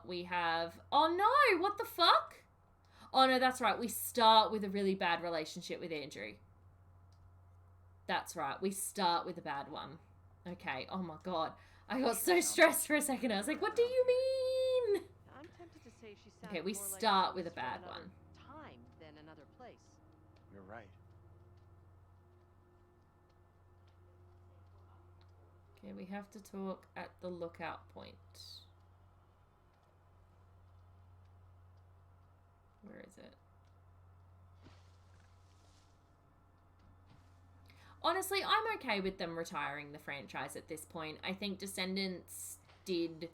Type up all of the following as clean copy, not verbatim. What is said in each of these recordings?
we have... Oh no, what the fuck? Oh no, that's right. We start with a really bad relationship with Andrew. That's right. We start with a bad one. Okay, oh my god. I got so stressed for a second. I was like, what do you mean? I'm tempted to say she sounded Okay, we more like start she with a was from bad another one. time than another place. You're right. Okay, we have to talk at the lookout point. Where is it? Honestly, I'm okay with them retiring the franchise at this point. I think Descendants did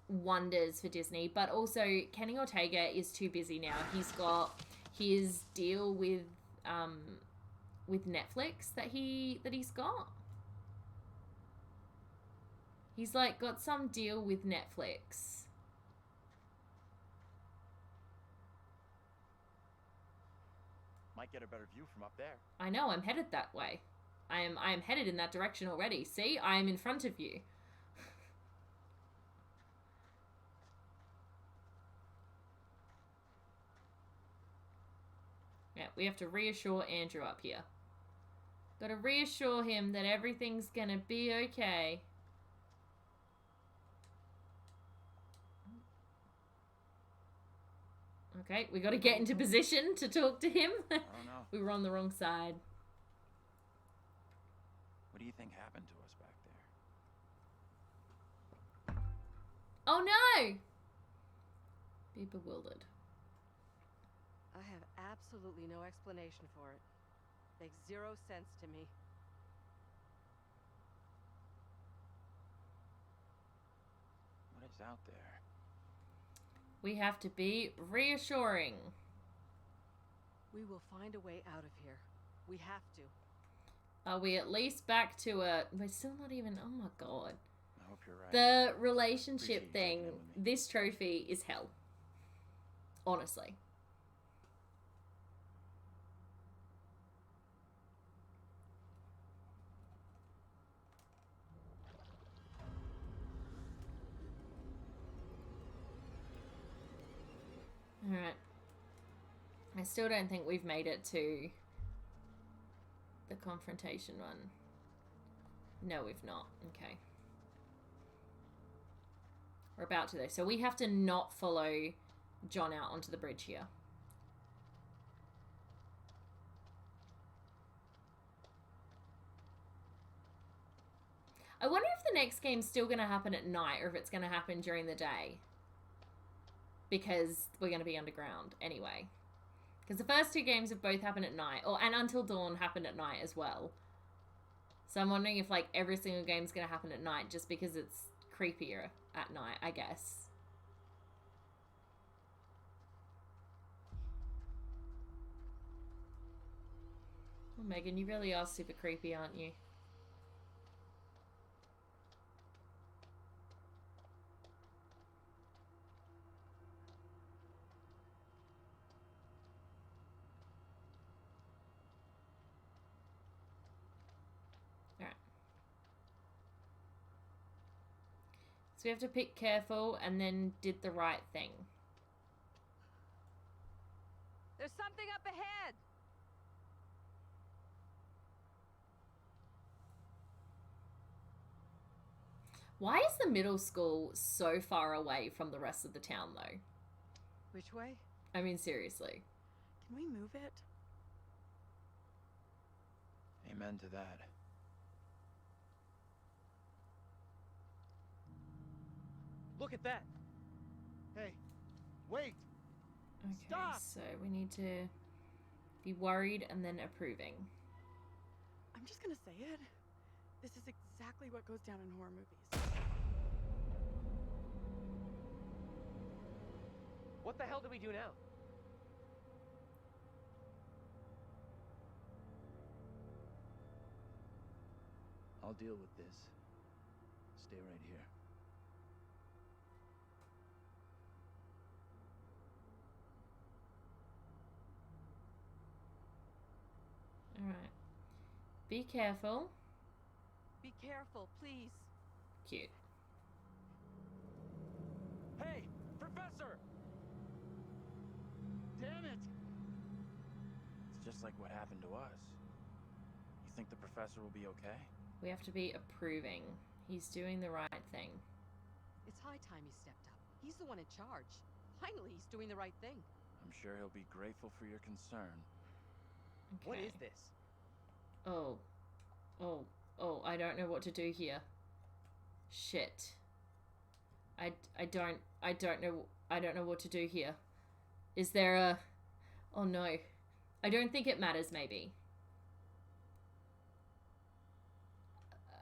wonders for Disney, but also Kenny Ortega is too busy now. He's got his deal with Netflix that he's got. He's like got some deal with Netflix. Might get a better view from up there. I know, I'm headed that way. I am headed in that direction already. See, I am in front of you. Yeah, we have to reassure Andrew up here. Gotta reassure him that everything's gonna be okay. Okay, we gotta get into position to talk to him. I don't know. We were on the wrong side. What do you think happened to us back there? Oh no! Be bewildered. I have absolutely no explanation for it. Makes zero sense to me. What is out there? We have to be reassuring. We will find a way out of here. We have to. Are we at least back to a... We're still not even... Oh my god. I hope you're right. The relationship Appreciate you checking in thing, with me. this trophy is hell. Honestly. Alright. I still don't think we've made it to the confrontation one. No, we've not. Okay. We're about to though. So we have to not follow John out onto the bridge here. I wonder if the next game's still going to happen at night or if it's going to happen during the day. Because we're going to be underground anyway. Because the first two games have both happened at night. And Until Dawn happened at night as well. So I'm wondering if like every single game's going to happen at night just because it's creepier at night, I guess. Oh, Megan, you really are super creepy, aren't you? So we have to pick careful and then did the right thing. There's something up ahead! Why is the middle school so far away from the rest of the town, though? Which way? I mean, seriously. Can we move it? Amen to that. Look at that. Hey, wait. Okay, Stop! so we need to be worried and then approving. I'm just gonna say it. This is exactly what goes down in horror movies. What the hell do we do now? I'll deal with this. Stay right here. Alright. Be careful. Be careful, please. Cute. Hey, professor! Damn it! It's just like what happened to us. You think the professor will be okay? We have to be approving. He's doing the right thing. It's high time he stepped up. He's the one in charge. Finally, he's doing the right thing. I'm sure he'll be grateful for your concern. Okay. What is this? Oh. Oh, I don't know what to do here. Shit. I don't know what to do here. Is there a... Oh no. I don't think it matters, maybe.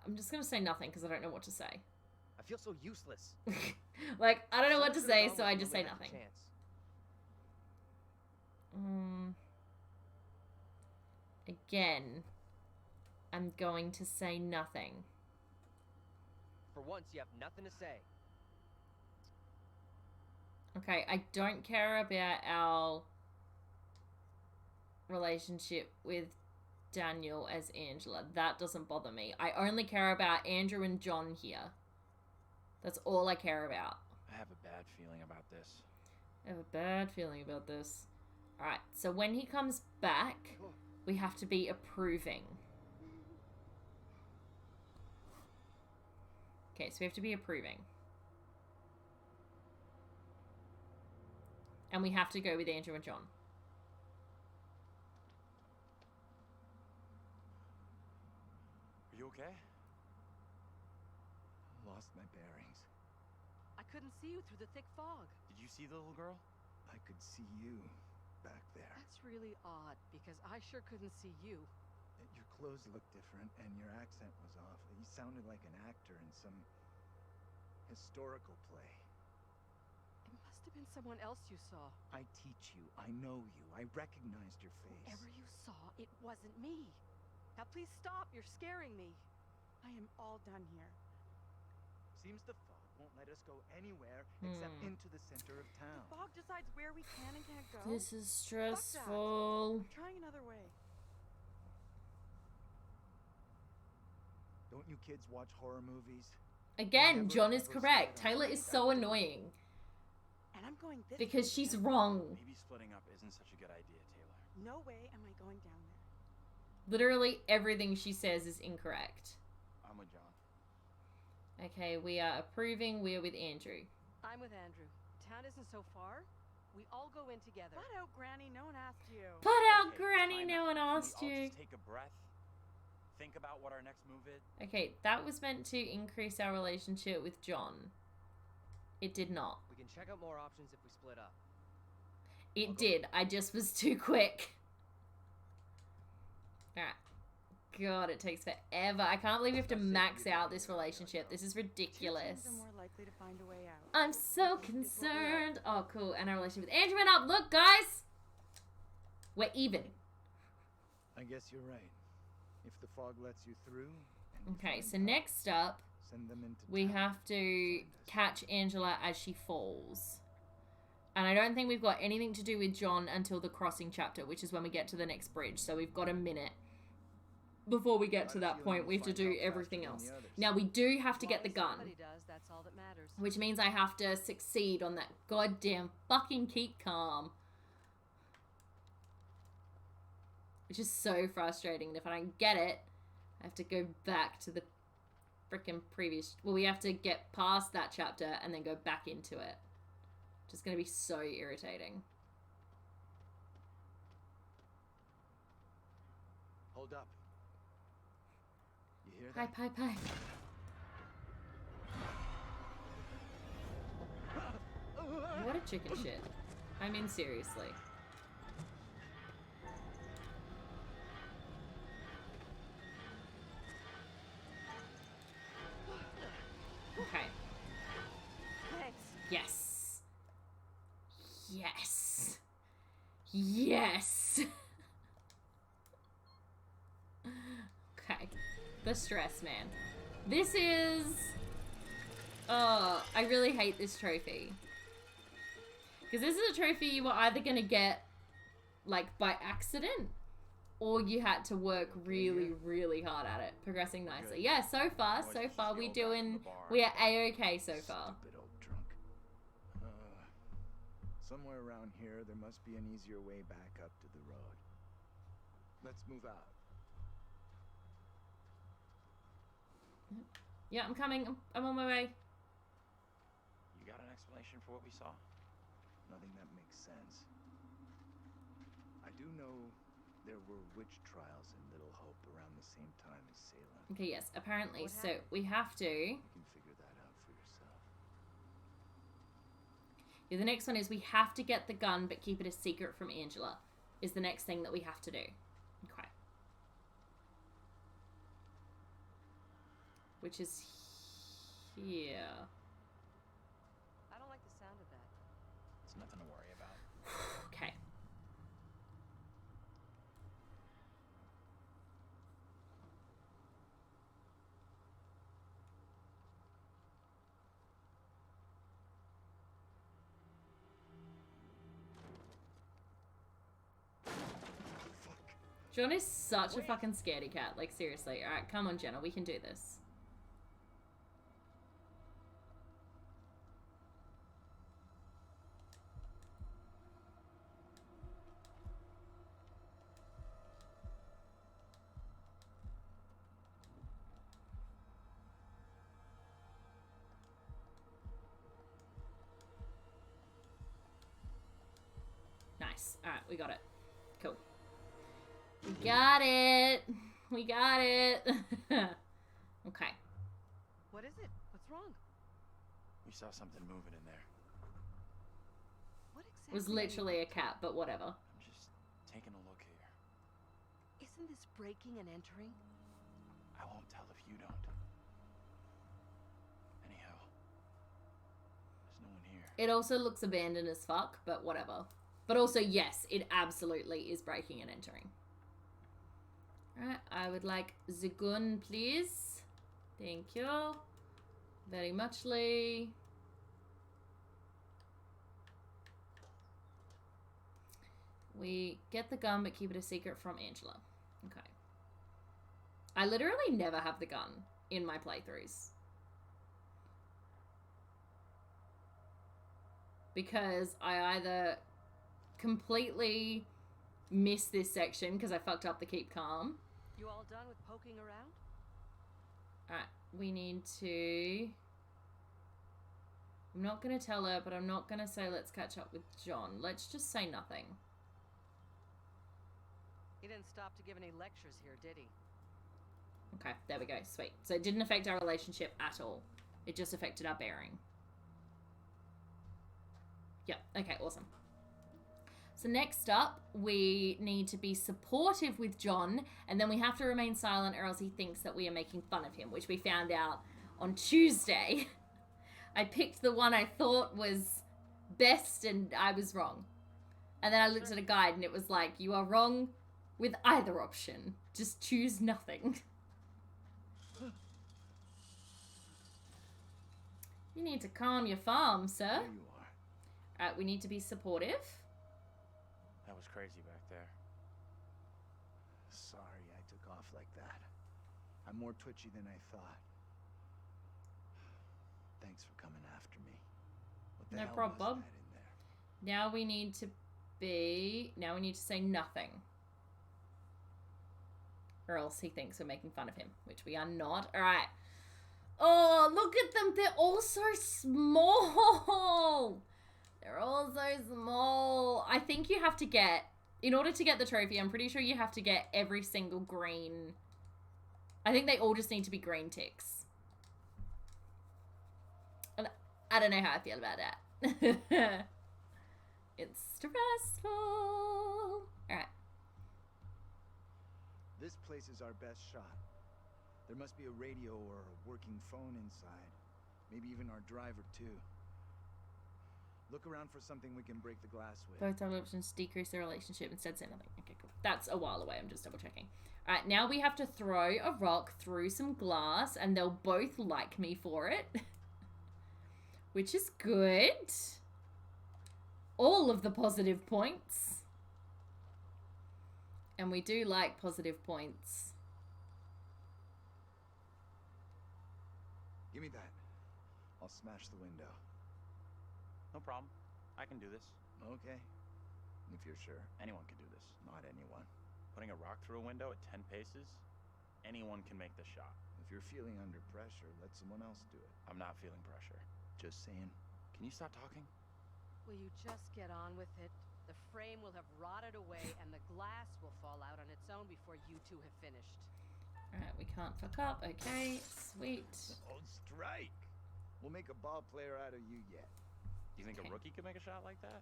I'm just gonna say nothing because I don't know what to say. I feel so useless. Like, I don't know what to Someone say, could've so gone I with just me say when I had nothing. the chance. Again, I'm going to say nothing. For once, you have nothing to say. Okay, I don't care about our relationship with Daniel as Angela. That doesn't bother me. I only care about Andrew and John here. That's all I care about. I have a bad feeling about this. I have a bad feeling about this. Alright, so when he comes back, we have to be approving. Okay, so we have to be approving. And we have to go with Andrew and John. Are you okay? Lost my bearings. I couldn't see you through the thick fog. Did you see the little girl? I could see you back there. That's really odd, because I sure couldn't see you. Your clothes looked different, and your accent was off. You sounded like an actor in some historical play. It must have been someone else you saw. I teach you. I know you. I recognized your face. Whoever you saw, it wasn't me. Now please stop, you're scaring me. I am all done here. Seems the fog won't let us go anywhere except into the center of The town. fog decides where we can and can't go. This is stressful. I'm trying another way. Don't you kids watch horror movies? Again, Never, John is ever correct. split up Taylor like is that. so annoying. And I'm going this Because way she's now. wrong. Maybe splitting up isn't such a good idea, Taylor. No way am I going down there. Literally everything she says is incorrect. I'm with John. Okay, we are approving. We are with Andrew. I'm with Andrew. Town isn't so far. We all go in together. Flat out, Granny. No one asked you. Put out Okay, Granny, time no out. one Can we asked all you. just take a breath? Think about what our next move is? Okay, that was meant to increase our relationship with John. It did not. We can check out more options if we split up. It did. I just was too quick. Alright. God, it takes forever. I can't believe we have to max out this relationship. This is Two ridiculous. teams are more likely to find a way out. I'm so concerned. Oh, cool. And our relationship with Andrew went up. Look, guys. We're even. I guess you're right. If the fog lets you through. And you Okay, find so help, next up, send them into we town. have to Find us. catch Angela as she falls. And I don't think we've got anything to do with John until the crossing chapter, which is when we get to the next bridge. So we've got a minute before we get to that point. We have to do everything else. Now, we do have to As get the long as gun, somebody does, that's all that matters. which means I have to succeed on that goddamn fucking keep calm. Which is so frustrating. And if I don't get it, I have to go back to the freaking previous... Well, we have to get past that chapter and then go back into it. Which is going to be so irritating. Hold up. You hear Pipe, that? pipe, pipe. What a chicken shit. I mean, seriously. Okay. Thanks. Yes. Yes. Yes. Okay. The stress, man. This is... Oh, I really hate this trophy. Because this is a trophy you were either going to get, like, by accident, or you had to work really, really hard at it, progressing nicely. Yeah, so far, we doing... We are A-okay so far. Stupid old drunk. Somewhere around here, there must be an easier way back up to the road. Let's move out. Yeah, I'm coming. I'm on my way. You got an explanation for what we saw? Nothing that makes sense. I do know there were witch trials in Little Hope around the same time as Salem. Okay, yes, apparently. What So happened? we have to. You can figure that out for yourself. Yeah, the next one is we have to get the gun but keep it a secret from Angela. Is the next thing that we have to do. Okay. Which is here. I don't like the sound of that. It's nothing to worry about. Okay. John is such a fucking scaredy cat. Like, seriously. Alright, come on, Jenna. We can do this. Nice. Alright, we got it. Cool. We got it. We got it. Okay. What is it? What's wrong? We saw something moving in there. What exactly? It was are you literally a up to? cat, but whatever. I'm just taking a look here. Isn't this breaking and entering? I won't tell if you don't. Anyhow, there's no one here. It also looks abandoned as fuck, but whatever. But also, yes, it absolutely is breaking and entering. Alright, I would like the gun, please. Thank you. Very muchly. We get the gun, but keep it a secret from Angela. Okay. I literally never have the gun in my playthroughs. Because I either completely miss this section because I fucked up the keep calm. You all done with poking around? Alright, we need to... I'm not going to tell her, but I'm not going to say let's catch up with John. Let's just say nothing. He didn't stop to give any lectures here, did he? Okay, there we go. Sweet. So it didn't affect our relationship at all. It just affected our bearing. Yep. Okay, awesome. So next up, we need to be supportive with John, and then we have to remain silent or else he thinks that we are making fun of him, which we found out on Tuesday. I picked the one I thought was best and I was wrong. And then I looked at a guide and it was like, you are wrong with either option. Just choose nothing. You need to calm your farm, sir. There you are. Alright, we need to be supportive. That was crazy back there. Sorry I took off like that. I'm more twitchy than I thought. Thanks for coming after me. What the No hell prob, was Bob. that in there? Now we need to say nothing. Or else he thinks we're making fun of him, which we are not. Alright. Oh, look at them. They're all so small. They're all so small. I think you have to get, in order to get the trophy, I'm pretty sure you have to get every single green. I think they all just need to be green ticks. And I don't know how I feel about that. It's stressful. Alright. This place is our best shot. There must be a radio or a working phone inside. Maybe even our driver, too. Look around for something we can break the glass with. Both our options decrease the relationship. Instead, say nothing. Okay, cool. That's a while away. I'm just double checking. All right, now we have to throw a rock through some glass, and they'll both like me for it. Which is good. All of the positive points. And we do like positive points. Give me that. I'll smash the window. No problem. I can do this. Okay. If you're sure. Anyone can do this. Not anyone. Putting a rock through a window at 10 paces, anyone can make the shot. If you're feeling under pressure, let someone else do it. I'm not feeling pressure. Just saying. Can you stop talking? Will you just get on with it? The frame will have rotted away and the glass will fall out on its own before you two have finished. Alright, we can't fuck up. Okay, sweet. Oh, strike! We'll make a ball player out of you yet. Do you think Okay. a rookie could make a shot like that?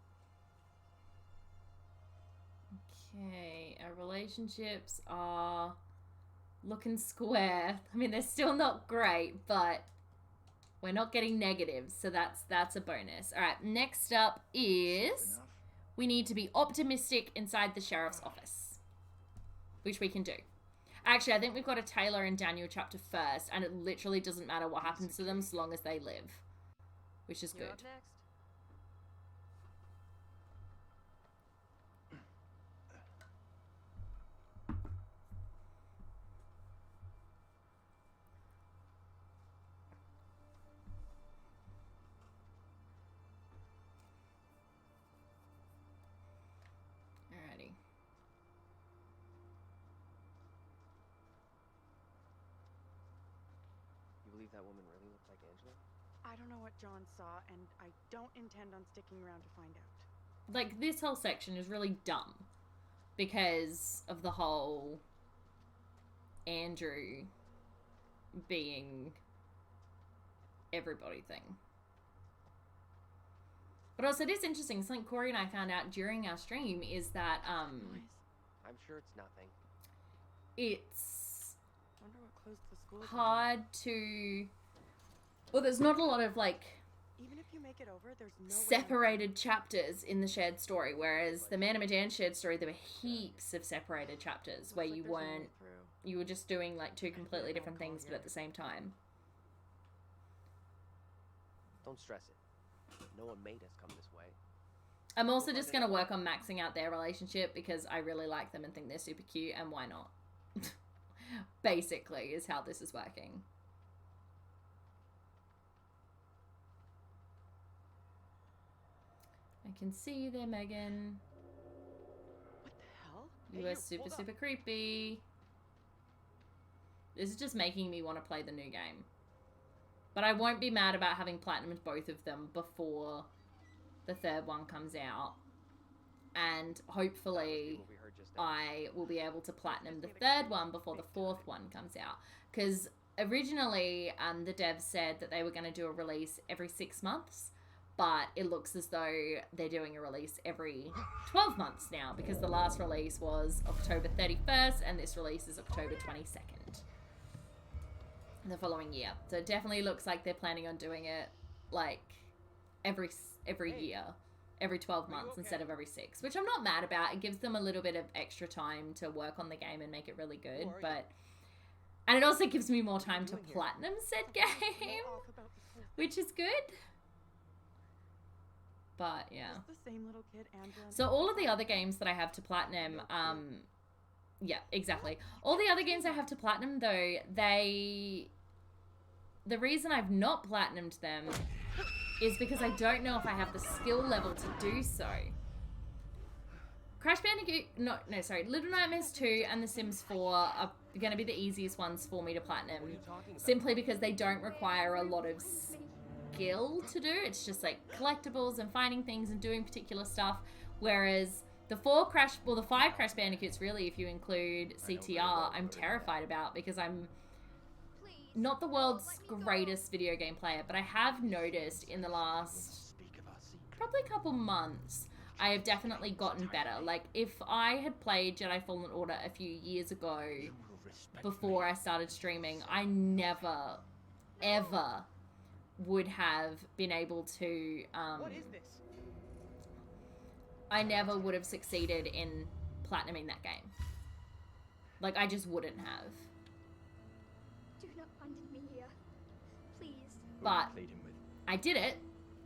Okay, our relationships are looking square. I mean, they're still not great, but we're not getting negatives, so that's a bonus. All right, next up is Enough? we need to be optimistic inside the sheriff's office, which we can do. Actually, I think we've got to Taylor and Daniel chapter first, and it literally doesn't matter what happens to them so long as they live, which is You're good. up next. Alrighty. You believe that woman really looked like Angela? I don't know what John saw, and I don't intend on sticking around to find out. Like, this whole section is really dumb because of the whole Andrew being everybody thing. But also, it is interesting. Something Corey and I found out during our stream is that Noise. I'm sure it's nothing. it's Wonder what closed the school. down. hard to. Well, there's not a lot of like Even if you make it over, there's no way I'm separated chapters in the shared story, whereas the Man of Medan shared story, there were heaps of separated chapters Looks where like you there's no way weren't. through. You were just doing like two I completely really different won't call things, but you. at the same time. Don't stress it. No one made us come this way. I'm also just going to work on maxing out their relationship because I really like them and think they're super cute, and why not? Basically, is how this is working. I can see you there, Megan. What the hell? You Hey, are you, super, hold up. super creepy. This is just making me want to play the new game. But I won't be mad about having platinumed both of them before the third one comes out. And hopefully What we heard just now. I will be able to platinum the third one before the fourth one comes out. Because originally the devs said that they were going to do a release every 6 months. But it looks as though they're doing a release every 12 months now. Because the last release was October 31st and this release is October 22nd. The following year. So it definitely looks like they're planning on doing it like every year. Every 12 months instead of every 6, which I'm not mad about. It gives them a little bit of extra time to work on the game and make it really good, and it also gives me more time to platinum said Something is game, real off about this whole thing. which is good. But yeah. Is this the same little kid Angela? So all of the other games that I have to platinum, yeah, exactly. All the other games I have to platinum though, the reason I've not platinumed them is because I don't know if I have the skill level to do so. Crash Bandicoot, Little Nightmares 2 and The Sims 4 are going to be the easiest ones for me to platinum, simply because they don't require a lot of skill to do. It's just like collectibles and finding things and doing particular stuff, whereas the 5 Crash Bandicoots, really, if you include CTR, I'm terrified about because I'm not the world's greatest video game player, but I have noticed in the last probably couple months, I have definitely gotten better. Like, if I had played Jedi Fallen Order a few years ago, before I started streaming, I never, ever would have been able to, What is this? I never would have succeeded in platinuming that game. Like, I just wouldn't have. Do not abandon me here. Please. But I did it,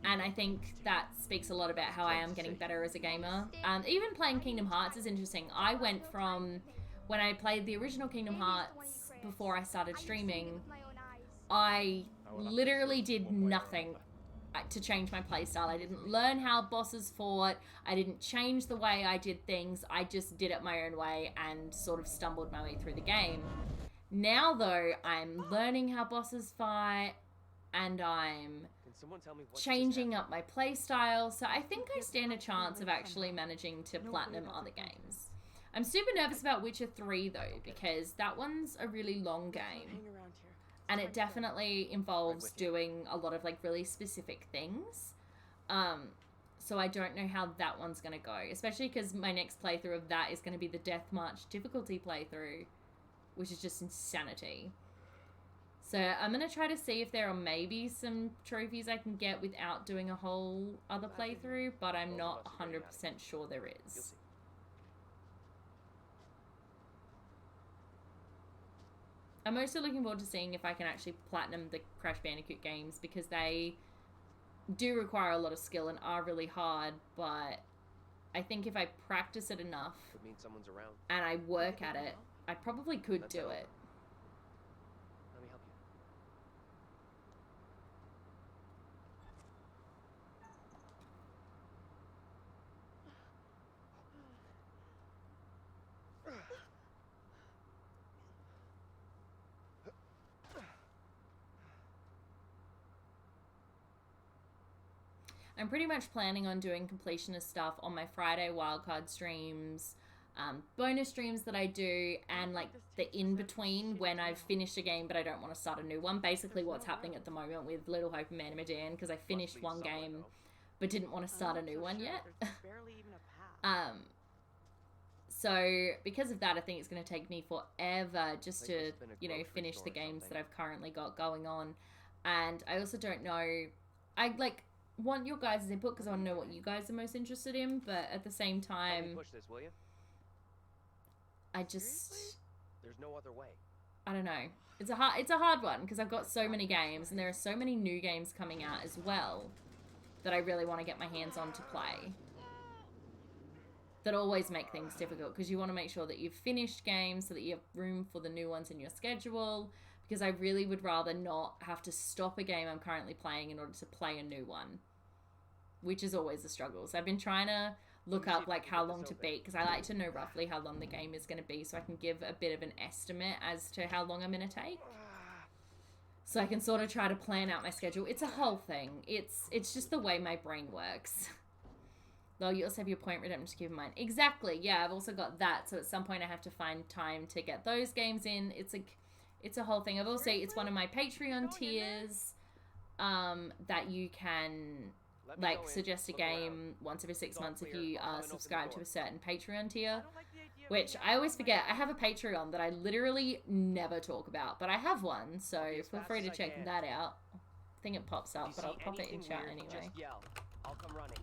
and I think that speaks a lot about how I am getting better as a gamer. Even playing Kingdom Hearts is interesting. I went from when I played the original Kingdom Hearts before I started streaming, I literally did nothing. to change my playstyle. I didn't learn how bosses fought. I didn't change the way I did things. I just did it my own way and sort of stumbled my way through the game. Now, though, I'm learning how bosses fight, and I'm Can someone tell me what changing up my playstyle, so I think I stand a chance of actually managing to platinum other games. I'm super nervous about Witcher 3, though, because that one's a really long game. Hang around here. And it definitely involves doing a lot of, like, really specific things. So I don't know how that one's going to go. Especially because my next playthrough of that is going to be the Death March difficulty playthrough, which is just insanity. So I'm going to try to see if there are maybe some trophies I can get without doing a whole other playthrough, but I'm not 100% sure there is. I'm also looking forward to seeing if I can actually platinum the Crash Bandicoot games, because they do require a lot of skill and are really hard, but I think if I practice it enough Could mean someone's around. and I work at it, I probably could do it. Let me help you. I'm pretty much planning on doing completionist stuff on my Friday wildcard streams, bonus streams that I do, and like the in-between when I've finished a game but I don't want to start a new one. Basically what's happening at the moment with Little Hope and Man of Medan, because I finished one game but didn't want to start a new one yet. Barely even a path. So because of that, I think it's going to take me forever just to, you know, finish the games that I've currently got going on. And I also don't know, I like want your guys' input because I want to know what you guys are most interested in, but at the same Help me time, push this, will you? I just, There's no other way. I don't know. It's a hard one because I've got so many games and there are so many new games coming out as well that I really want to get my hands on to play. That always make things difficult because you want to make sure that you've finished games so that you have room for the new ones in your schedule, because I really would rather not have to stop a game I'm currently playing in order to play a new one, which is always a struggle. So I've been trying to look up like how long to beat, because I like to know roughly how long the game is going to be so I can give a bit of an estimate as to how long I'm going to take. So I can sort of try to plan out my schedule. It's a whole thing. It's just the way my brain works. Though you also have your point redemption to keep in mind. Exactly. Yeah, I've also got that. So at some point I have to find time to get those games in. It's a whole thing. I've also, it's one of my Patreon tiers that you can like suggest a game once every 6 months if you are subscribed to a certain Patreon tier, which I always forget. I have a Patreon that I literally never talk about, but I have one, so feel free to check that out. I think it pops up, but I'll pop it in chat anyway. Just yell. I'll come running.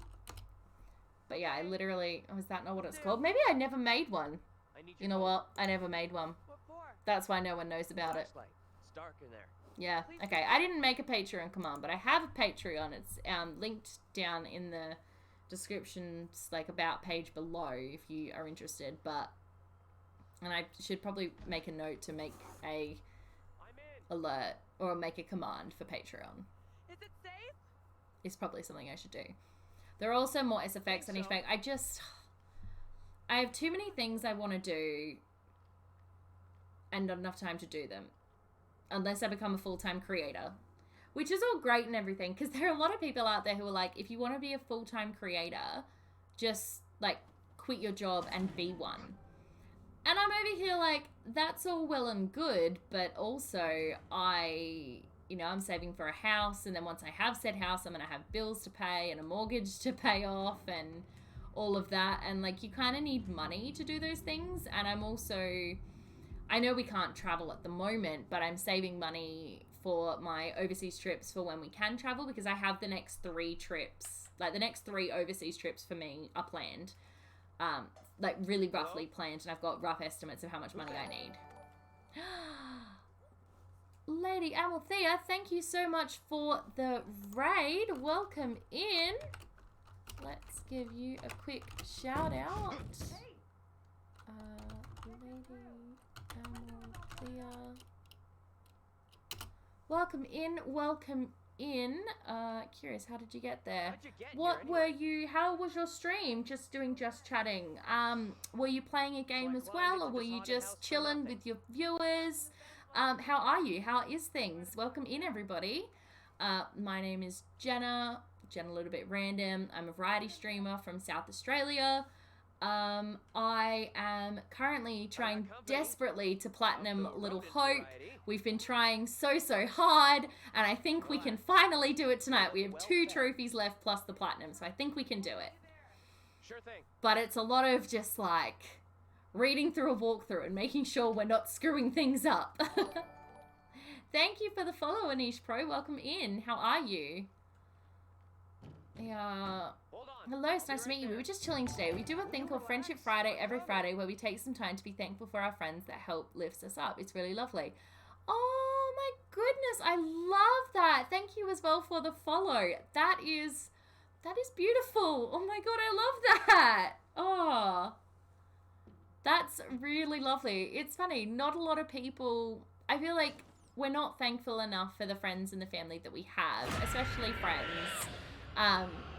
But yeah, I literally, oh, is that not what it's called? Maybe I never made one. You know what? I never made one. What for? That's why no one knows about it. Flashlight. It's dark in there. Yeah, okay. I didn't make a Patreon command, but I have a Patreon. It's linked down in the description, like about page below if you are interested. And I should probably make a note to make a alert or make a command for Patreon. Is it safe? It's probably something I should do. There are also more SFX I need to make. I have too many things I want to do and not enough time to do them. Unless I become a full-time creator. Which is all great and everything, because there are a lot of people out there who are like, if you want to be a full-time creator, just, like, quit your job and be one. And I'm over here like, that's all well and good, but also I'm saving for a house, and then once I have said house, I'm going to have bills to pay and a mortgage to pay off and all of that. And, like, you kind of need money to do those things. And I'm also... I know we can't travel at the moment, but I'm saving money for my overseas trips for when we can travel, because I have the next 3 trips, like the next 3 overseas trips for me are planned, like really roughly planned, and I've got rough estimates of how much money I need. Lady Amalthea, thank you so much for the raid. Welcome in. Let's give you a quick shout out. Lady Amalthea. Welcome in, welcome in. Curious, how did you get there? How'd you get What here were anyway? you, how was your stream? Just doing just chatting. Were you playing a game I as climbed well, or into were this you haunted house just for chilling nothing. with your viewers? How are you? How is things? Welcome in, everybody. My name is Jenna a little bit random. I'm a variety streamer from South Australia. I am currently trying desperately to platinum Little Hope. We've been trying so hard, and I think we can finally do it tonight. We have 2 trophies left plus the platinum, so I think we can do it. Sure thing. But it's a lot of just like reading through a walkthrough and making sure we're not screwing things up. Thank you for the follow, Anish Pro. Welcome in. How are you? Yeah. Hold on. Hello, it's nice to meet you. We were just chilling today. We do a thing called Friendship Friday every Friday where we take some time to be thankful for our friends that help lifts us up. It's really lovely. Oh my goodness, I love that. Thank you as well for the follow. That is beautiful. Oh my god, I love that. Oh, that's really lovely. It's funny, not a lot of people, I feel like we're not thankful enough for the friends and the family that we have, especially friends.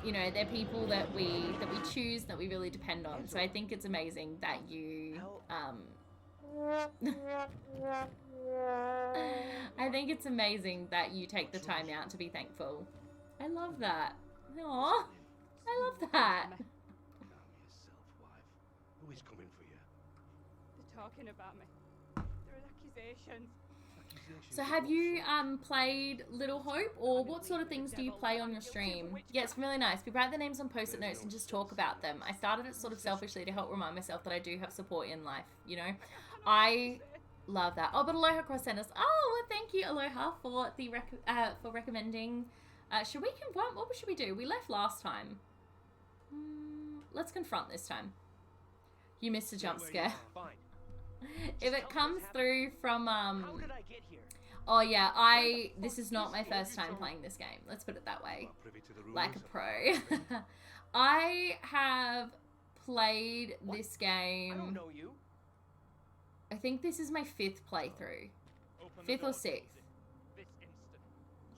You know, they're people that we choose, that we really depend on. So I think it's amazing that you I think it's amazing that you take the time out to be thankful. I love that. Aww, I love that. Calm yourself, wife. Who is coming for you? They're talking about me. There are accusations. So have you played Little Hope, or what sort of things do you play on your stream? Yeah, it's really nice. We write the names on post-it notes and just talk about them. I started it sort of selfishly to help remind myself that I do have support in life, you know? I love that. Oh, but Aloha Cross sent us. Oh, well, thank you, Aloha, for the for recommending. Should we confront? What should we do? We left last time. Let's confront this time. You missed a jump scare. Fine. If it comes through from How did I get here? oh yeah, this is not my first time playing this game. Let's put it that way. Like a pro. I have played this I don't game. know you. I think this is my 5th playthrough. 5th or 6th.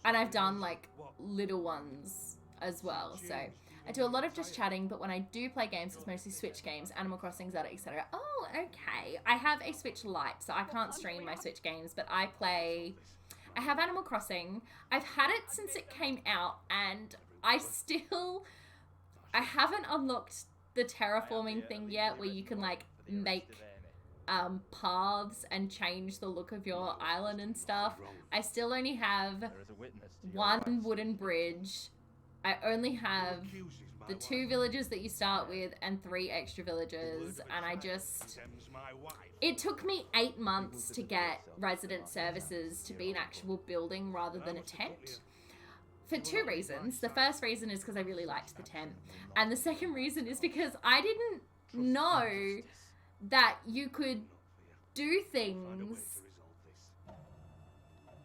And I've done like little ones as well. So I do a lot of just chatting, but when I do play games, it's mostly Switch games, Animal Crossing, Zelda, etc. Oh, okay. I have a Switch Lite, so I can't stream my Switch games, but I have Animal Crossing. I've had it since it came out, and I haven't unlocked the terraforming thing yet, where you can like make paths and change the look of your island and stuff. I still only have There is a witness to your one rights. wooden bridge. I only have the 2 villages that you start with and 3 extra villages, and it took me 8 months to get resident services to be an actual building rather than a tent. For 2 reasons. The first reason is because I really liked the tent, and the second reason is because I didn't know that you could do things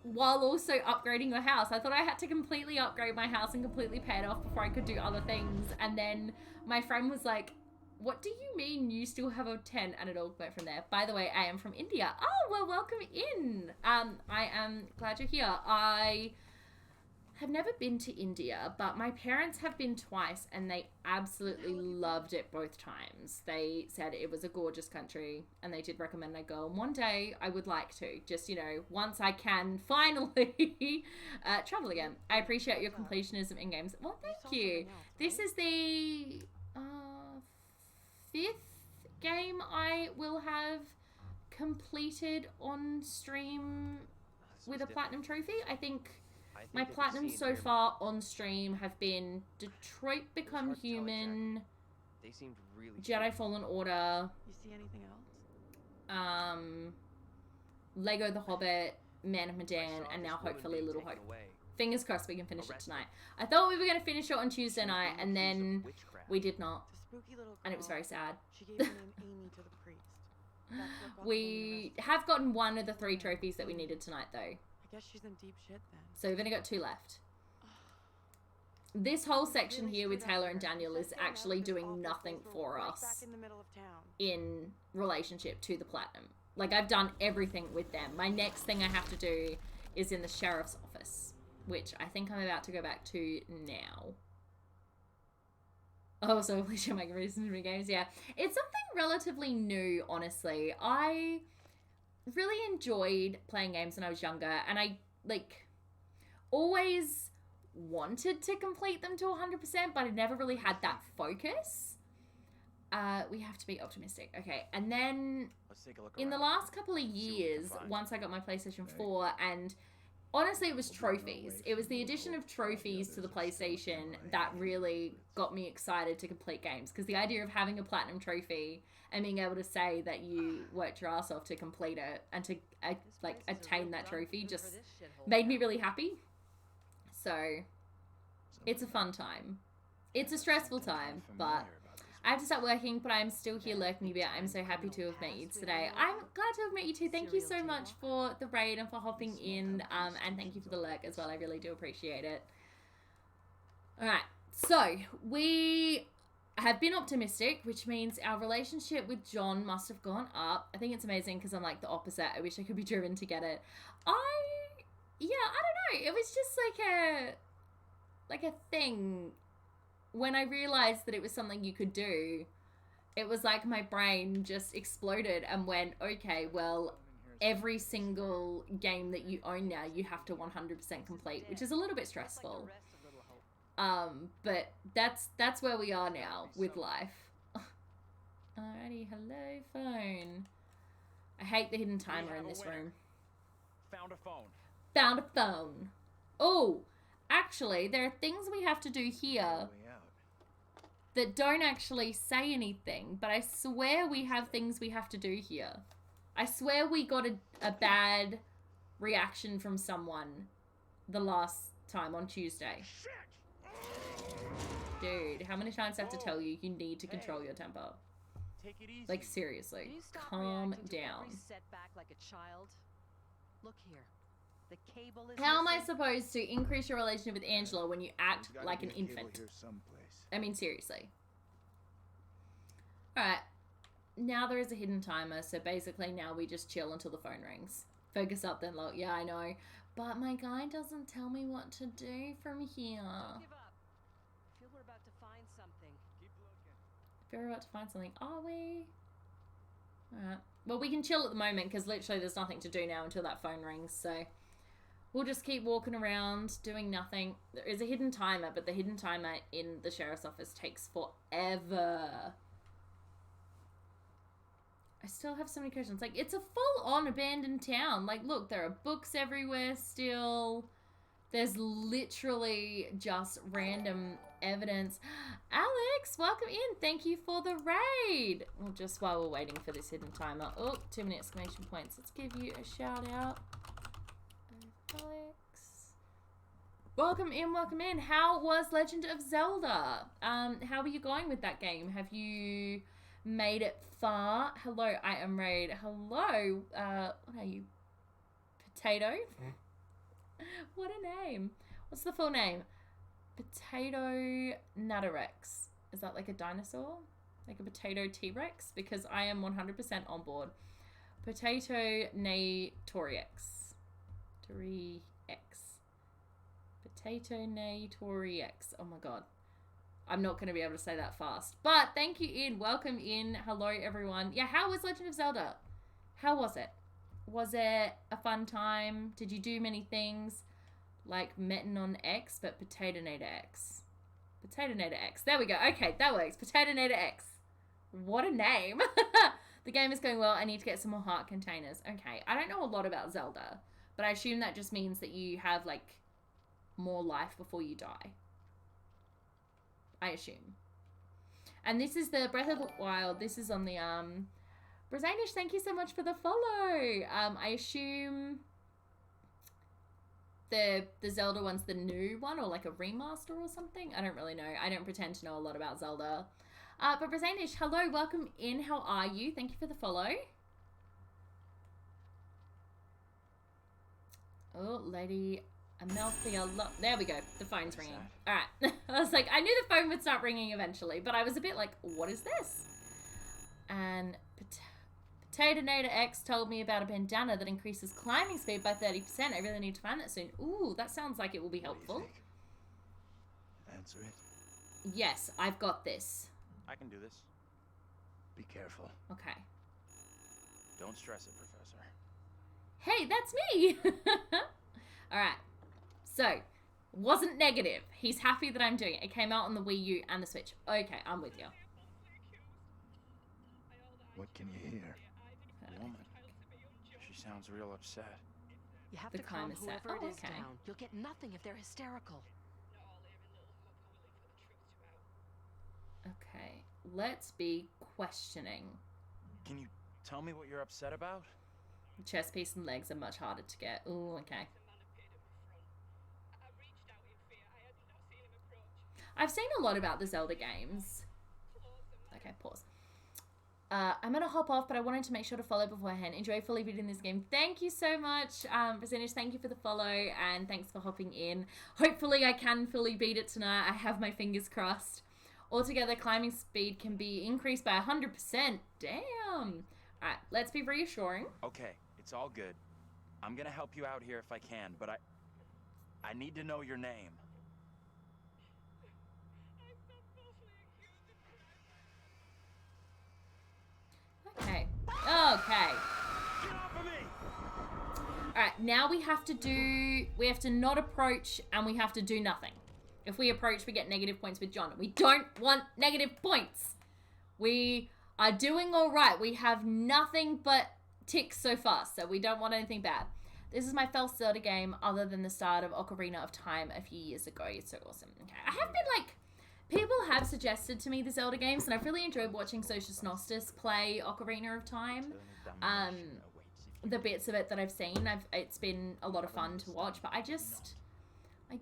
while also upgrading your house. I thought I had to completely upgrade my house and completely pay it off before I could do other things. And then my friend was like, what do you mean you still have a tent? And it all went from there. By the way, I am from India. Oh, well, welcome in. I am glad you're here. I have never been to India, but my parents have been twice, and they absolutely loved it both times. They said it was a gorgeous country, and they did recommend I go. And one day I would like to, just, you know, once I can finally travel again. I appreciate your completionism in games. Well, thank you. This is the 5th game I will have completed on stream with a platinum trophy. I think my platinums so far on stream have been Detroit Become Human, They seemed really Jedi Fallen Order, You see anything else? Lego The Hobbit, Man of Medan, and now hopefully Little Hope. Fingers crossed we can finish it tonight. I thought we were going to finish it on Tuesday night, and then we did not, It's a spooky little girl. and it was very sad. She gave the name Amy to the priest. That's what got We have gotten one of the 3 trophies that we needed tonight, though. I guess she's in deep shit then. So we've only got 2 left. This whole section here with Taylor and Daniel is actually doing nothing for us Back in the middle of town. in relationship to the platinum. Like, I've done everything with them. My next thing I have to do is in the sheriff's office. which I think I'm about to go back to now. Oh, so please share my reasons for games. Yeah, it's something relatively new, honestly. I really enjoyed playing games when I was younger, and I like always wanted to complete them to 100%, but I never really had that focus. We have to be optimistic. Okay, and then Let's take a look in the around. last couple of See what we can years, find. once I got my PlayStation Okay. 4, and honestly, it was We'll be on our trophies. way It was from the the addition of hope all the trophies to the others are still in PlayStation my that hand. really got me excited to complete games. Because the idea of having a platinum trophy and being able to say that you worked your ass off to complete it and to This like place is a attain real that dump trophy even for just this shithole made me town. really happy. So it's a fun time. It's a stressful time, but I have to start working, but I'm still here lurking a bit. I'm so happy to have met you today. I'm glad to have met you too. Thank you so much for the raid and for hopping in, and thank you for the lurk as well. I really do appreciate it. Alright, so we have been optimistic, which means our relationship with John must have gone up. I think it's amazing because I'm like the opposite. I wish I could be driven to get it. I don't know. It was just like a thing. When I realized that it was something you could do, it was like my brain just exploded and went, okay, well, every single game that you own now, you have to 100% complete, which is a little bit Just like the stressful. rest of Little Hope. But that's where we are now with life. Alrighty, hello, phone. I hate the hidden timer in this room. Found a phone. Found a phone. Oh, actually, there are things we have to do here that don't actually say anything, but I swear we have things we have to do here. I swear we got a bad reaction from someone the last time on Tuesday. Dude, how many times do I have to tell you you need to control your temper? Take it easy. Like, seriously, Can you stop calm reacting to down. every setback like a child? Look here. The cable is How am I missing. supposed to increase your relationship with Angela when you act There's gotta like be an a cable infant? here someplace. I mean, seriously. Alright. Now there is a hidden timer, so basically now we just chill until the phone rings. Focus up then, look. Yeah, I know. But my guy doesn't tell me what to do from here. Don't give up. I feel we're about to find something. Keep looking. If we're about to find something, are we? Alright. Well, we can chill at the moment because literally there's nothing to do now until that phone rings, so we'll just keep walking around doing nothing. There is a hidden timer, but the hidden timer in the sheriff's office takes forever. I still have so many questions. Like, it's a full-on abandoned town. Like, look, there are books everywhere still. There's literally just random evidence. Alex, welcome in. Thank you for the raid. Well, just while we're waiting for this hidden timer. Oh, too many exclamation points. Let's give you a shout out. Alex. Welcome in, welcome in. How was Legend of Zelda? How are you going with that game? Have you made it far? Hello, I am Raid. Hello, what are you? Potato? What a name. What's the full name? Potato Natarex. Is that like a dinosaur? Like a potato T-Rex? Because I am 100% on board. Potato Natorix. Tori-X. Potato Natorix. Oh my god. I'm not going to be able to say that fast. But thank you, in. Welcome in. Hello, everyone. Yeah, how was Legend of Zelda? How was it? Was it a fun time? Did you do many things? Like Metanon X, but Potatonator X. Potatonator X. There we go. Okay, that works. Potatonator X. What a name. The game is going well. I need to get some more heart containers. Okay, I don't know a lot about Zelda, but I assume that just means that you have, like, more life before you die. I assume. And this is the Breath of the Wild. This is on the, Brazanish, thank you so much for the follow. I assume the Zelda one's the new one or like a remaster or something. I don't really know. I don't pretend to know a lot about Zelda. But Brazanish, hello, welcome in. How are you? Thank you for the follow. Oh, Lady Amalthea. There we go. The phone's ringing. All right. I was like, I knew the phone would start ringing eventually, but I was a bit like, what is this? And Tater Nader X told me about a bandana that increases climbing speed by 30%. I really need to find that soon. Ooh, that sounds like it will be helpful. What do you think? Answer it. Yes, I've got this. I can do this. Be careful. Okay. Don't stress it, Professor. Hey, that's me! Alright. So, wasn't negative. He's happy that I'm doing it. It came out on the Wii U and the Switch. Okay, I'm with you. What can you hear? Woman. She sounds real upset. You have The to calm climate set. whoever Oh, it is okay. down. You'll get nothing if they're hysterical. Okay, let's be questioning. Can you tell me what you're upset about? Chest piece and legs are much harder to get. Ooh, okay. I've seen a lot about the Zelda games. Okay, pause. I'm gonna hop off, but I wanted to make sure to follow beforehand. Enjoy fully beating this game. Thank you so much, Percentage. Thank you for the follow, and thanks for hopping in. Hopefully I can fully beat it tonight. I have my fingers crossed. Altogether, climbing speed can be increased by 100%. Damn. Alright, let's be reassuring. Okay, it's all good. I'm gonna help you out here if I can, but I need to know your name. Okay. Okay. Alright, now we have to not approach, and we have to do nothing. If we approach, we get negative points with John. We don't want negative points. We are doing all right. We have nothing but ticks so far, so we don't want anything bad. This is my first Zelda game other than the start of Ocarina of Time a few years ago. It's so awesome. Okay, I have been like... People have suggested to me the Zelda games, and I've really enjoyed watching Socius Nostis play Ocarina of Time. The bits of it that I've seen, it's been a lot of fun to watch, but I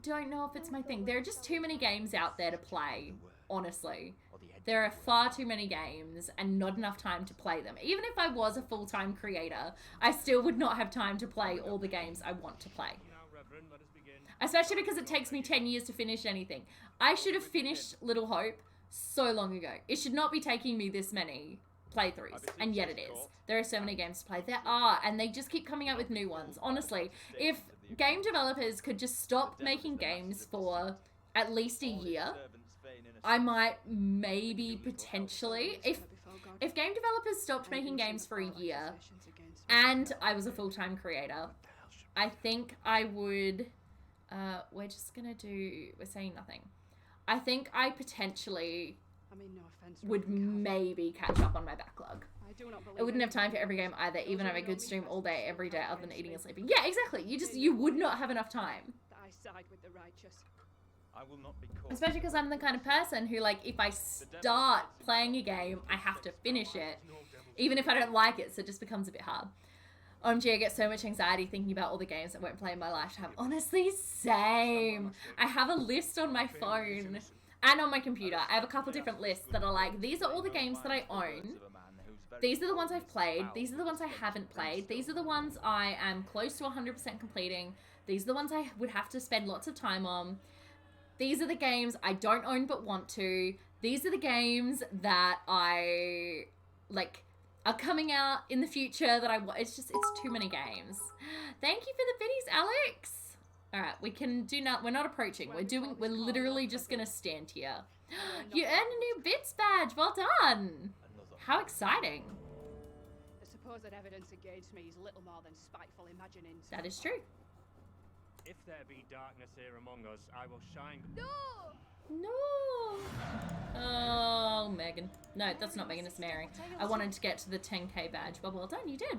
don't know if it's my thing. There are just too many games out there to play, honestly. There are far too many games and not enough time to play them. Even if I was a full-time creator, I still would not have time to play all the games I want to play. Especially because it takes me 10 years to finish anything. I should have finished Little Hope so long ago. It should not be taking me this many playthroughs, and yet it is. There are so many games to play. There are, and they just keep coming out with new ones. Honestly, if game developers could just stop making games for at least a year, I might maybe potentially, if game developers stopped making games for a year and I was a full-time creator, I think I would... we're saying nothing. I think I potentially would maybe catch up on my backlog. I wouldn't have time for every game either, even if I could stream all day, every day, other than eating and sleeping. Yeah, exactly. You would not have enough time. I will not be caught. Especially because I'm the kind of person who, like, if I start playing a game, I have to finish it, even if I don't like it, so it just becomes a bit hard. OMG, I get so much anxiety thinking about all the games that won't play in my lifetime. Honestly, same. I have a list on my phone and on my computer. I have a couple different lists that are like, these are all the games that I own. These are the ones I've played. These are the ones I haven't played. These are the ones I am close to 100% completing. These are the ones I would have to spend lots of time on. These are the games I don't own but want to. These are the games that I, like... are coming out in the future that it's too many games. Thank you for the biddies, Alex. All right, we can do not, we're not approaching. We're literally just gonna stand here. You earned a new bits badge. Well done. How exciting. The supposed evidence against me is little more than spiteful imaginings. That is true. If there be darkness here among us, I will shine. No. Oh, Megan. No, that's not Megan, it's Mary. I wanted to get to the 10k badge. Well done, you did.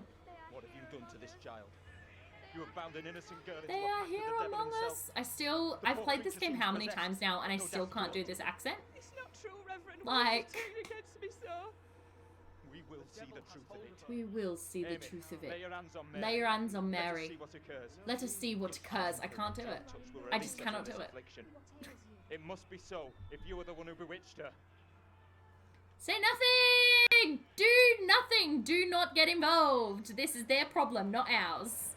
What have you done to this child? You have bound an innocent girl into They a are pact with here the devil among himself. us. I've played this game how many times now, and I still can't do this accent. It's not true, Reverend. Like... Why against me so? We will see the truth of it. We will see the Amy, truth of lay it. your hands on Mary. Lay your hands on Let us Mary. see what occurs. Let us see what occurs. I can't do it. I just cannot do it. Affliction. It must be so, if you are the one who bewitched her. Say nothing! Do nothing! Do not get involved. This is their problem, not ours.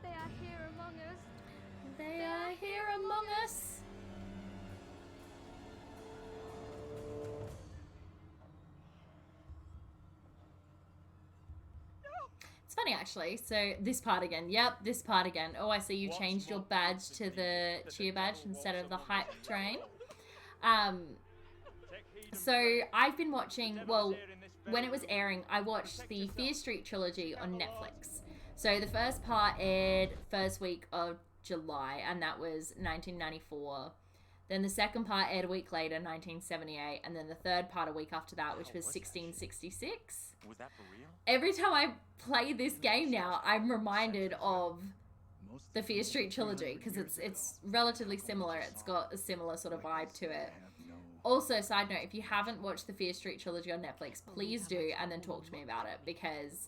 They are here among us. They are here among us. It's funny, actually. So, this part again. Yep, this part again. Oh, I see you changed your badge to the cheer badge instead of the hype train. So, I've been watching, well, when it was airing, I watched the Fear Street trilogy on Netflix. So, the first part aired first week of July, and that was 1994. Then the second part aired a week later, 1978, and then the third part a week after that, which was 1666. Was that for real? Every time I play this game now, I'm reminded of the Fear Street trilogy, because it's relatively similar. It's got a similar sort of vibe to it. Also, side note, if you haven't watched the Fear Street trilogy on Netflix, please do, and then talk to me about it, because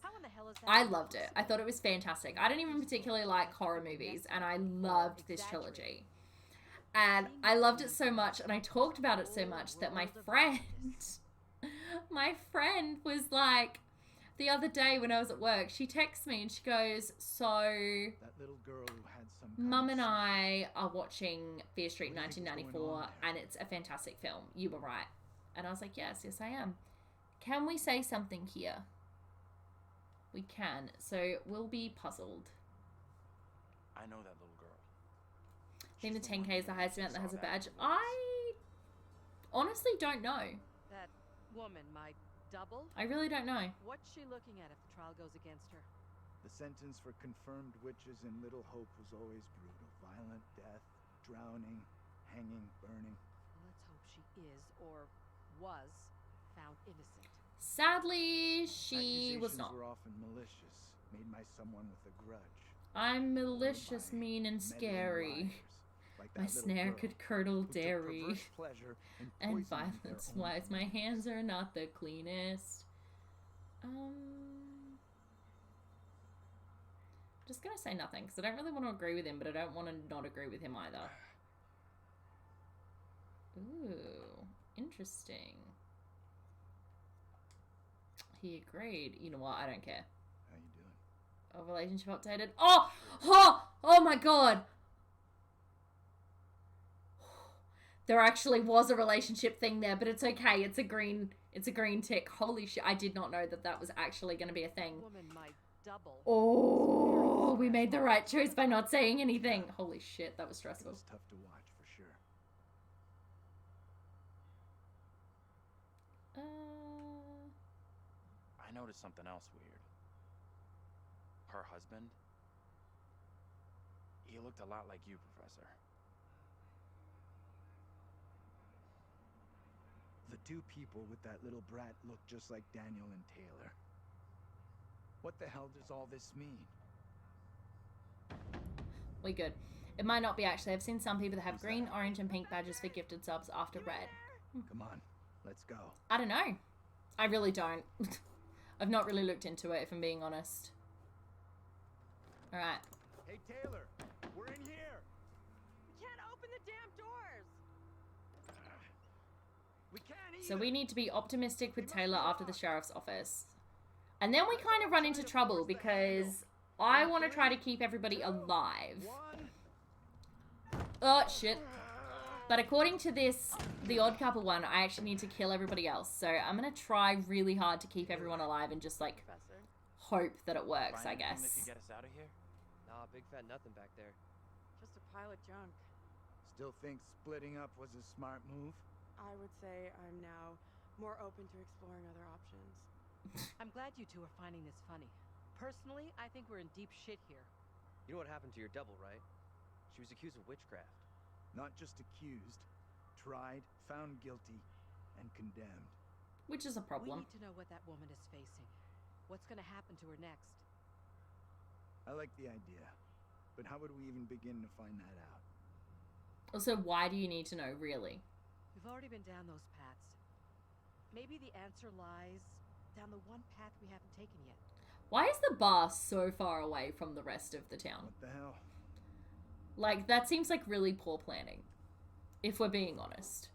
I loved it. I thought it was fantastic. I don't even particularly like horror movies, and I loved this trilogy. And I loved it so much, and I talked about it so much that my friend was like, the other day when I was at work, she texts me and she goes, so That little girl who had some Mum and I are watching Fear Street 1994, and it's a fantastic film. You were right. And I was like, yes, I am. Can we say something here? We can. So we'll be puzzled. I know that little girl. I think the 10K is the highest amount that has a badge. I honestly don't know. That woman, my double? I really don't know. What's she looking at if the trial goes against her? The sentence for confirmed witches in Little Hope was always brutal. Violent death, drowning, hanging, burning. Let's hope she is, or was, found innocent. Sadly, she was not. Accusations were often malicious, made by someone with a grudge. I'm malicious, mean, and scary. My snare could curdle dairy and violence wise. My hands are not the cleanest. I'm just gonna say nothing because I don't really want to agree with him, but I don't want to not agree with him either. Ooh, interesting. He agreed. You know what? I don't care. How you doing? Oh, relationship updated. Oh my god. There actually was a relationship thing there, but it's okay. It's a green tick. Holy shit. I did not know that that was actually going to be a thing. Woman, my double. Oh, we made the right choice by not saying anything. Holy shit, that was stressful. It's tough to watch for sure. I noticed something else weird. Her husband, he looked a lot like you, Professor. The two people with that little brat look just like Daniel and Taylor. What the hell does all this mean? We good. It might not be actually. I've seen some people that have green, orange, and pink badges for gifted subs after red. Come on, let's go. I don't know. I really don't. I've not really looked into it, if I'm being honest. Alright. Hey, Taylor, we're in here. We can't open the damn doors. We can't either. So we need to be optimistic with Taylor after the sheriff's office. And then we kind of run into trouble because I want to try to keep everybody alive. Oh, shit. But according to this, the Odd Couple one, I actually need to kill everybody else. So I'm going to try really hard to keep everyone alive and just, like, hope that it works, I guess. That could get us out of here? Nah, big fat nothing back there. Just a pile of junk. Still think splitting up was a smart move? I would say I'm now more open to exploring other options. I'm glad you two are finding this funny. Personally, I think we're in deep shit here. You know what happened to your double, right? She was accused of witchcraft. Not just accused, tried, found guilty, and condemned. Which is a We problem. need to know what that woman is facing. What's going to happen to her next? I like the idea, but how would we even begin to find that out? Also, why do you need to know, really? We've already been down those paths. Maybe the answer lies down the one path we haven't taken yet. Why is the bar so far away from the rest of the town? What the hell? Like, that seems like really poor planning, if we're being honest.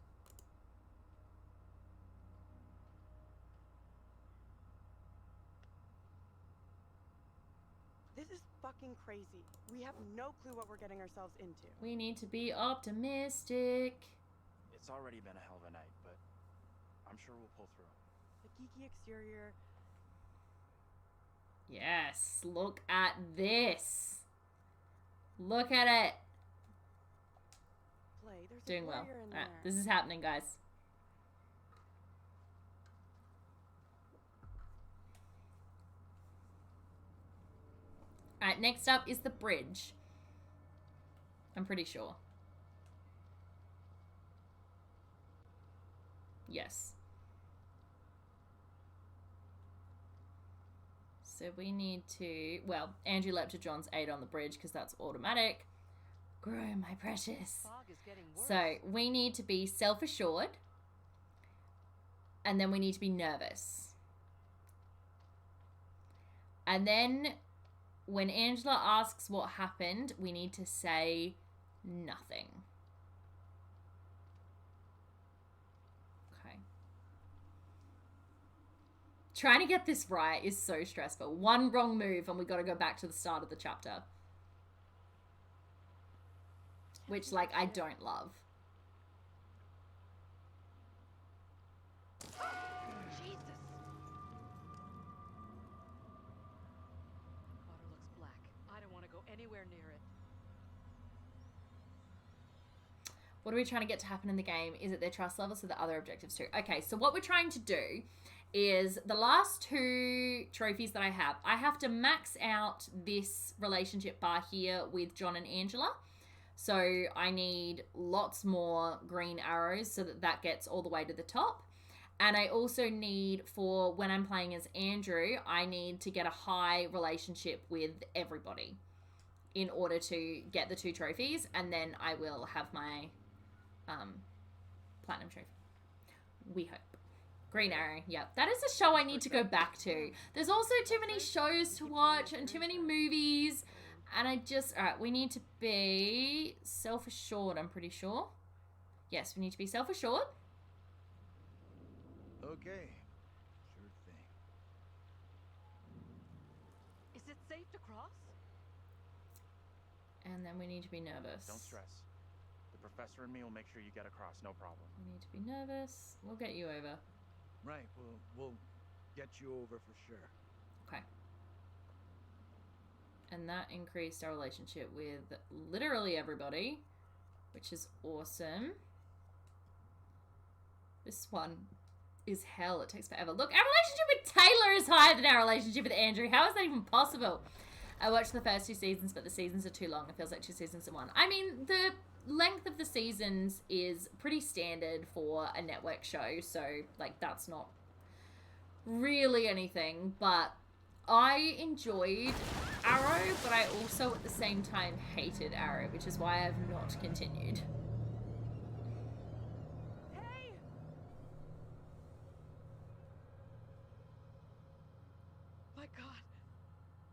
This is fucking crazy. We have no clue what we're getting ourselves into. We need to be optimistic. It's already been a hell of a night, but I'm sure we'll pull through. The geeky exterior. Yes. Yes, look at this. Look at it. Play. There's Doing a well. warrior in Alright, there. this is happening, guys. Alright, next up is the bridge. I'm pretty sure. Yes. So we need to, well, Andrew leapt to John's aid on the bridge because that's automatic. Grow, my precious. Fog is getting worse. So we need to be self-assured. And then we need to be nervous. And then when Angela asks what happened, we need to say nothing. Okay. Trying to get this right is so stressful. One wrong move and we got to go back to the start of the chapter. Which, like, I don't love. Jesus! Water looks black. I don't want to go anywhere near it. What are we trying to get to happen in the game? Is it their trust levels or the other objectives too? Okay, so what we're trying to do is the last 2 trophies that I have to max out this relationship bar here with John and Angela. So I need lots more green arrows so that that gets all the way to the top. And I also need, for when I'm playing as Andrew, I need to get a high relationship with everybody in order to get the 2 trophies. And then I will have my platinum trophy. We hope. Green Arrow, yeah. That is a show I need to go back to. There's also too many shows to watch and too many movies. And I just, alright, we need to be self-assured, I'm pretty sure. Yes, we need to be self-assured. Okay. Sure thing. Is it safe to cross? And then we need to be nervous. Don't stress. The professor and me will make sure you get across, no problem. We need to be nervous. We'll get you over. Right, we'll get you over for sure. Okay. And that increased our relationship with literally everybody, which is awesome. This one is hell. It takes forever. Look, our relationship with Taylor is higher than our relationship with Andrew. How is that even possible? I watched the first 2 seasons, but the seasons are too long. It feels like 2 seasons in one. I mean, the length of the seasons is pretty standard for a network show, so, like, that's not really anything, but I enjoyed Arrow, but I also at the same time hated Arrow, which is why I've not continued. Hey! My God.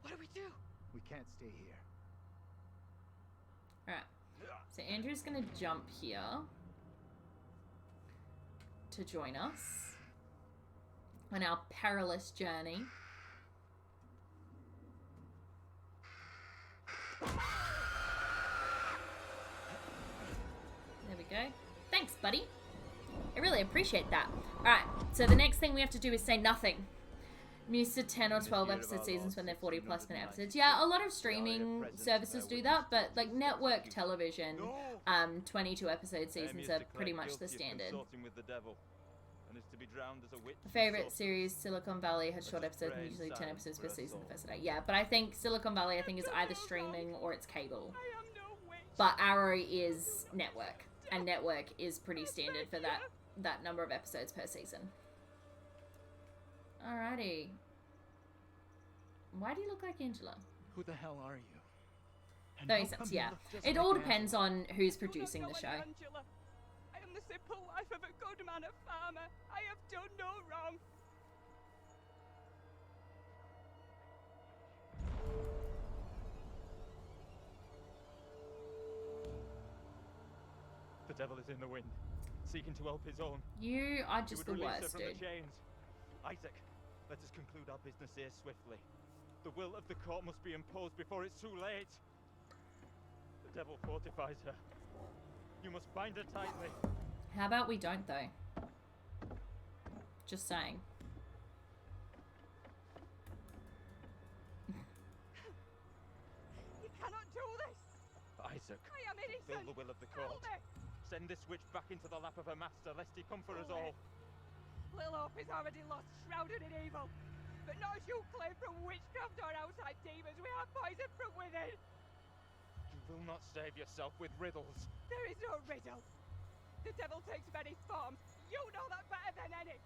What do we do? We can't stay here. Alright. So Andrew's gonna jump here to join us on our perilous journey. There we go. Thanks, buddy. I really appreciate that. Alright, so the next thing we have to do is say nothing. I'm used to 10 or 12 episode seasons when they're 40 plus minute episodes. Yeah, a lot of streaming services do that, but like network television, 22 episode seasons are pretty much the standard. Favorite series, Silicon Valley, had short episodes and usually 10 episodes per season the first day. Yeah, but I think Silicon Valley, I think, is either streaming or it's cable. But Arrow is network, and network is pretty standard for that number of episodes per season. Alrighty. Why do you look like Angela? Who the hell are you? And That how makes sense, come you yeah. look just It like all Angela? depends on who's producing the show. Angela. I am the simple wife of a good man, a farmer. I have done no wrong. The devil is in the wind, seeking to help his own. You are He just would the release her worst, from dude. the chains. Isaac, let us conclude our business here swiftly. The will of the court must be imposed before it's too late. The devil fortifies her. You must bind her tightly. How about we don't, though? Just saying. Isaac, I am fulfill innocent. the will of the Help court. me. Send this witch back into the lap of her master, lest he come for us all. Little Hope is already lost, shrouded in evil. But not as you claim from witchcraft or outside demons. We are poisoned from within. You will not save yourself with riddles. There is no riddle. The devil takes many forms. You know that better than any.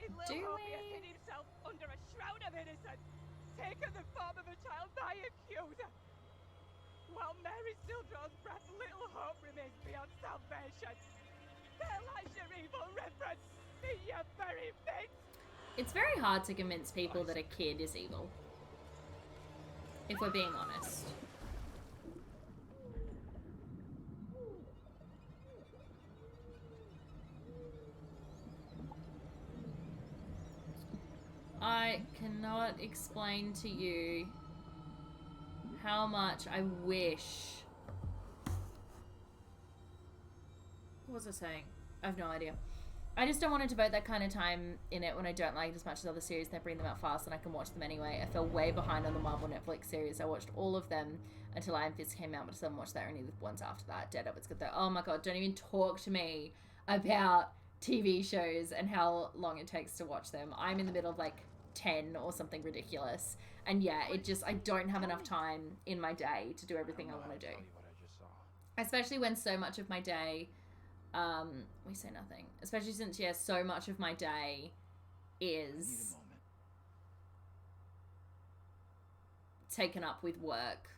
In Little Hope, he has hid himself under a shroud of innocence, taken the form of a child by accuser. While Mary still draws breath, Little Hope remains beyond salvation. There lies your evil reference in your very midst. It's very hard to convince people that a kid is evil. If we're being honest. I cannot explain to you how much I wish... What was I saying? I have no idea. I just don't want to devote that kind of time in it when I don't like it as much as other series, and they bring them out fast and I can watch them anyway. I fell way behind on the Marvel Netflix series. I watched all of them until Iron Fist came out, but I still haven't watched that, or any of the ones after that. Dead Up, it's good though. Oh my god, don't even talk to me about TV shows and how long it takes to watch them. I'm in the middle of like 10 or something ridiculous. And yeah, it just, I don't have enough time in my day to do everything I want to do. Especially when so much of my day... we say nothing. Especially since, yeah, so much of my day is taken up with work.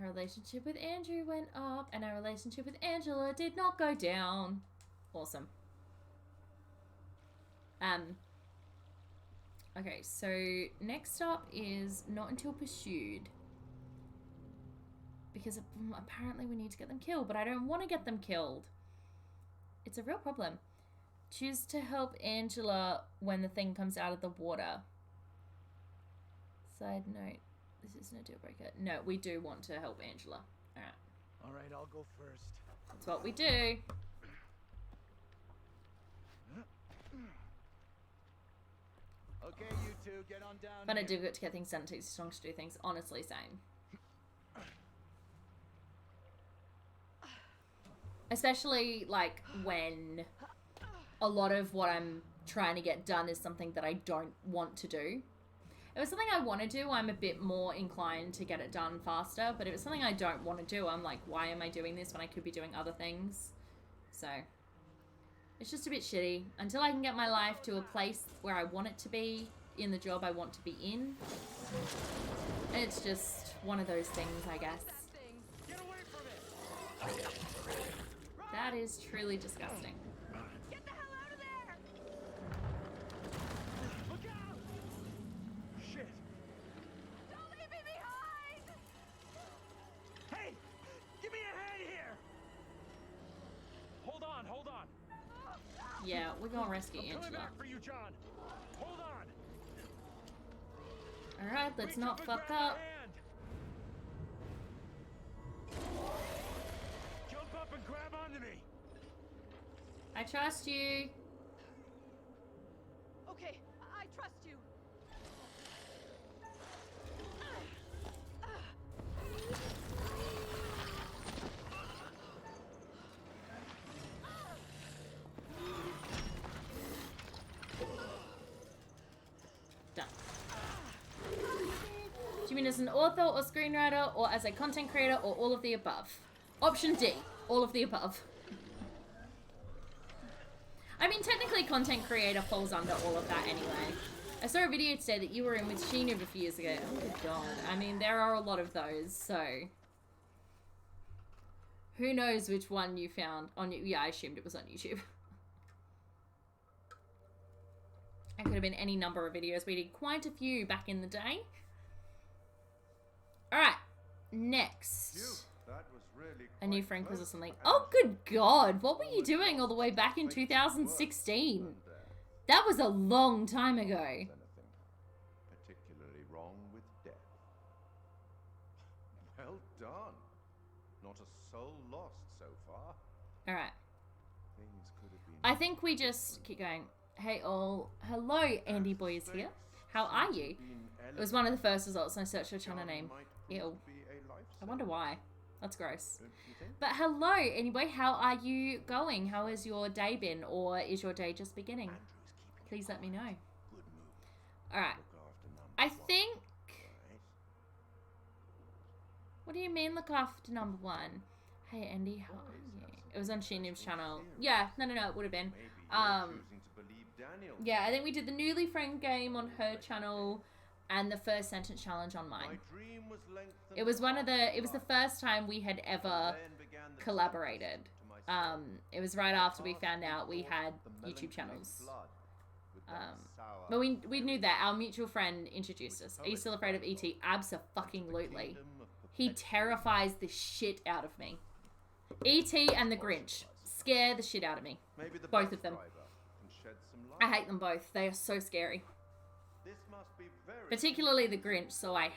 Our relationship with Andrew went up, and our relationship with Angela did not go down. Awesome. Okay, so next up is Not Until Pursued. Because apparently we need to get them killed, but I don't want to get them killed. It's a real problem. Choose to help Angela when the thing comes out of the water. Side note, this isn't a deal breaker. No, we do want to help Angela. Alright. Alright, I'll go first. That's what we do. Okay, you two, get on down. But I do get to get things done. It takes so long to do things. Honestly, same. Especially, like, when a lot of what I'm trying to get done is something that I don't want to do. If it's something I want to do, I'm a bit more inclined to get it done faster. But if it's something I don't want to do, I'm like, why am I doing this when I could be doing other things? So, it's just a bit shitty. Until I can get my life to a place where I want it to be, in the job I want to be in. It's just one of those things, I guess. Get away from it! That is truly disgusting. Get the hell out of there! Look out! Shit! Don't leave me behind! Hey! Give me a hand here! Hold on, hold on. Yeah, we're gonna rescue I'm coming Angela. back for you, John. Hold on. Alright, let's Reach not and fuck grab my up. hand. Jump up and grab onto me. I trust you. Okay, I trust you. Done. Do you mean as an author or screenwriter, or as a content creator, or all of the above? Option D, all of the above. I mean, technically content creator falls under all of that anyway. I saw a video today that you were in with Sheena a few years ago. Oh my god. I mean, there are a lot of those, so... Who knows which one you found on... Yeah, I assumed it was on YouTube. It could have been any number of videos. We did quite a few back in the day. Alright, next. That was really I knew quite Frank was or close. something. Oh, good god! What were you doing all the way back in 2016? That was a long time ago. Anything particularly wrong with death? Well done. Not a soul lost so far. Alright. Things could have been. I think we just keep going. Hey all. Hello, Andy Boy is here. How are you? It was one of the first results and I searched your channel name. Ew. I wonder why. That's gross. Don't you think? But hello, anyway, how are you going? How has your day been? Or is your day just beginning? Andrew's keeping Please let me know. good move. Alright. Look after number I one, think... right? What do you mean look after number one? Hey, Andy, how are you? It was on Shinim's channel. Yeah, no, it would have been. Maybe you're choosing to believe Daniel. Yeah, I think we did the newly friend game on her channel and the first sentence challenge on My mine. dream was lengthened It was half it was the life. first time we had ever Then began the collaborated. to my soul. It was right after we Past found out we before had the YouTube melancholy channels. flood with that sour But we knew that. Our mutual friend introduced us. Are you still afraid of E.T.? Abso-fucking-lutely. kingdom of He perpetual terrifies the shit out of me. E.T. and the Grinch scare the shit out of me. Maybe the Both bus of them. driver can shed some light. I hate them both. They are so scary. This must be very Particularly the Grinch, so I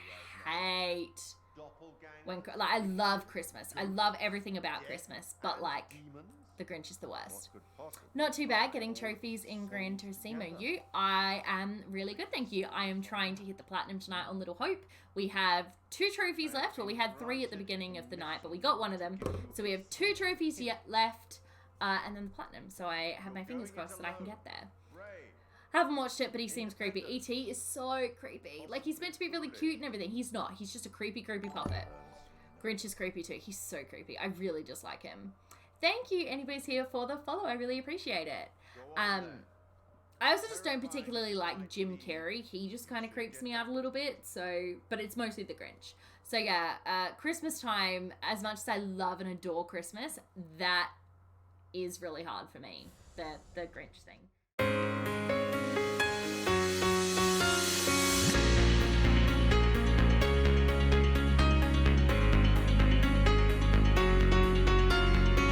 hate doppelganger. when like I love Christmas. I love everything about Christmas, but like demons. the Grinch is the What worst. could possibly Not too bad getting trophies in Gran Turismo. You, I am really good, thank you. I am trying to hit the platinum tonight on Little Hope. We have 2 trophies left. Well, we had 3 at the beginning of the night, but we got one of them. So we have 2 trophies yet left, and then the platinum. So I have my fingers crossed that I can get there. Ray, Haven't watched it, but he seems creepy. E.T. is so creepy. Like, he's meant to be really cute and everything. He's not. He's just a creepy puppet. Grinch is creepy too. He's so creepy. I really dislike him. Thank you, anybody's here for the follow. I really appreciate it. I also just don't particularly like Jim Carrey. He just kind of creeps me out a little bit. So, but it's mostly the Grinch. So yeah, Christmas time, as much as I love and adore Christmas, that is really hard for me. The Grinch thing.